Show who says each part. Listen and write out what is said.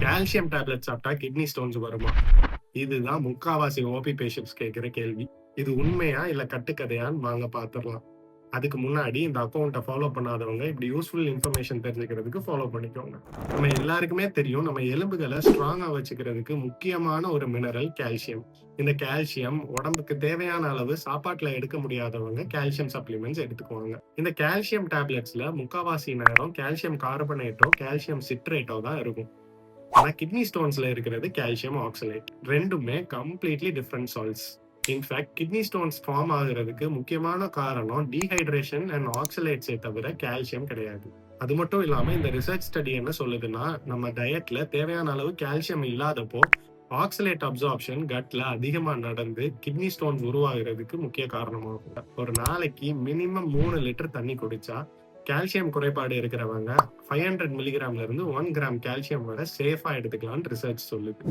Speaker 1: Calcium tablet சாப்பிட்டா kidney stones வருமா? இதுதான் முக்காவாசி ஓபி பேஷண்ட்ஸ் கேட்கிற கேள்வி. இது உண்மையா இல்ல கட்டுக்கதையான்னு வாங்க பாத்துரலாம். அதுக்கு முன்னாடி இந்த அக்கவுண்ட்ட ஃபாலோ பண்ணாதவங்க இப்படி யூஸ்ஃபுல் இன்ஃபர்மேஷன் தெரிஞ்சுக்கிறதுக்கு ஃபாலோ பண்ணிக்கோங்க. நம்ம எல்லாருக்குமே தெரியும், நம்ம எலும்புகளை ஸ்ட்ராங்கா வச்சுக்கிறதுக்கு முக்கியமான ஒரு மினரல் கால்சியம். இந்த கால்சியம் உடம்புக்கு தேவையான அளவு சாப்பாட்டுல எடுக்க முடியாதவங்க கால்சியம் சப்ளிமெண்ட்ஸ் எடுத்துக்குவாங்க. இந்த கால்சியம் டேப்லெட்ஸ்ல முக்காவாசி நேரம் கால்சியம் கார்பனேட்டோ கால்சியம் சிட்ரேட்டோ தான் இருக்கும். ஆனா கிட்னி ஸ்டோன்ஸ்ல இருக்கிறது கால்சியம் ஆக்சலேட். ரெண்டுமே completely different salts. In fact kidney stones form ஆகுறதுக்கு முக்கியமான காரணம் டீஹைட்ரேஷன் அண்ட் ஆக்சலேட்ஸே தவிர கால்சியம் கிடையாது. அது மட்டும் இல்லாம இந்த ரிசர்ச் ஸ்டடி என்ன சொல்லுதுன்னா, நம்ம டயட்ல தேவையான அளவு கால்சியம் இல்லாதப்போ ஆக்சலேட் அப்சார்ப்ஷன் கட்ல அதிகமா நடந்து கிட்னி ஸ்டோன்ஸ் உருவாகிறதுக்கு முக்கிய காரணமாகும். ஒரு நாளைக்கு மினிமம் 3 லிட்டர் தண்ணி குடிச்சா கால்சியம் குறைபாடு இருக்கிறவங்க 500 மில்லிகிராம்ல இருந்து 1 கிராம் கால்சியம் வரை சேஃபா எடுத்துக்கலாம்னு ரிசர்ச் சொல்லுது.